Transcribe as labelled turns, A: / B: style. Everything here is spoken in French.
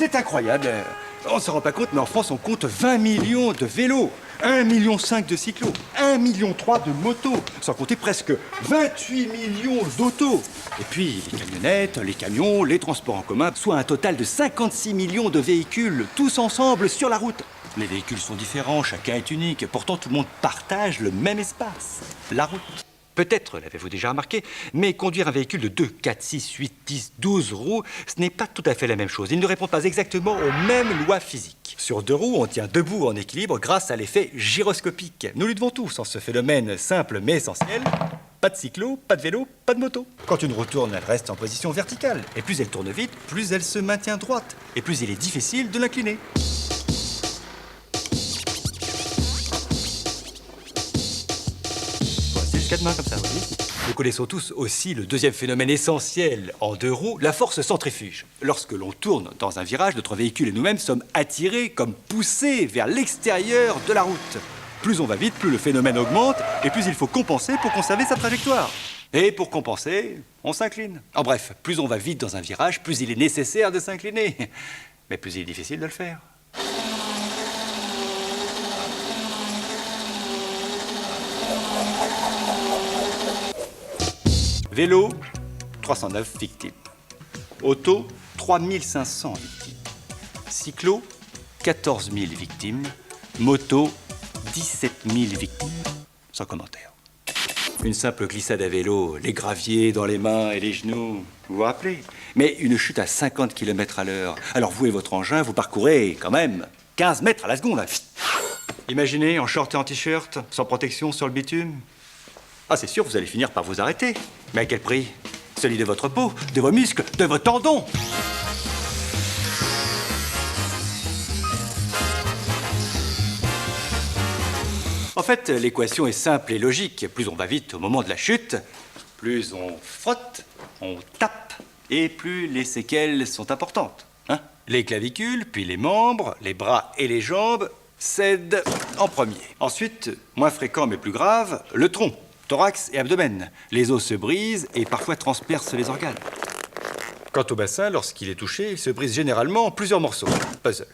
A: C'est incroyable. On ne se rend pas compte, mais en France, on compte 20 millions de vélos, 1,5 million de cyclos, 1,3 million de motos, sans compter presque 28 millions d'autos. Et puis les camionnettes, les camions, les transports en commun, soit un total de 56 millions de véhicules, tous ensemble sur la route. Les véhicules sont différents, chacun est unique, pourtant tout le monde partage le même espace, la route. Peut-être l'avez-vous déjà remarqué, mais conduire un véhicule de 2, 4, 6, 8, 10, 12 roues, ce n'est pas tout à fait la même chose. Il ne répond pas exactement aux mêmes lois physiques. Sur 2 roues, on tient debout en équilibre grâce à l'effet gyroscopique. Nous lui devons tous en ce phénomène simple mais essentiel. Pas de cyclo, pas de vélo, pas de moto. Quand une roue tourne, elle reste en position verticale. Et plus elle tourne vite, plus elle se maintient droite. Et plus il est difficile de l'incliner. Quatre mains comme ça, oui. Nous connaissons tous aussi le deuxième phénomène essentiel en 2 roues, la force centrifuge. Lorsque l'on tourne dans un virage, notre véhicule et nous-mêmes sommes attirés comme poussés vers l'extérieur de la route. Plus on va vite, plus le phénomène augmente, et plus il faut compenser pour conserver sa trajectoire. Et pour compenser, on s'incline. En bref, plus on va vite dans un virage, plus il est nécessaire de s'incliner. Mais plus il est difficile de le faire. Vélo, 309 victimes. Auto, 3500 victimes. Cyclo, 14 000 victimes. Moto, 17 000 victimes. Sans commentaire. Une simple glissade à vélo, les graviers dans les mains et les genoux, vous vous rappelez? Mais une chute à 50 km à l'heure. Alors vous et votre engin, vous parcourez quand même 15 mètres à la seconde. Imaginez, en short et en t-shirt, sans protection sur le bitume. Ah, c'est sûr, vous allez finir par vous arrêter. Mais à quel prix? Celui de votre peau, de vos muscles, de vos tendons. En fait, l'équation est simple et logique. Plus on va vite au moment de la chute, plus on frotte, on tape, et plus les séquelles sont importantes. Hein? Les clavicules, puis les membres, les bras et les jambes cèdent en premier. Ensuite, moins fréquent mais plus grave, le tronc. Thorax et abdomen. Les os se brisent et parfois transpercent les organes. Quant au bassin, lorsqu'il est touché, il se brise généralement en plusieurs morceaux. Puzzle.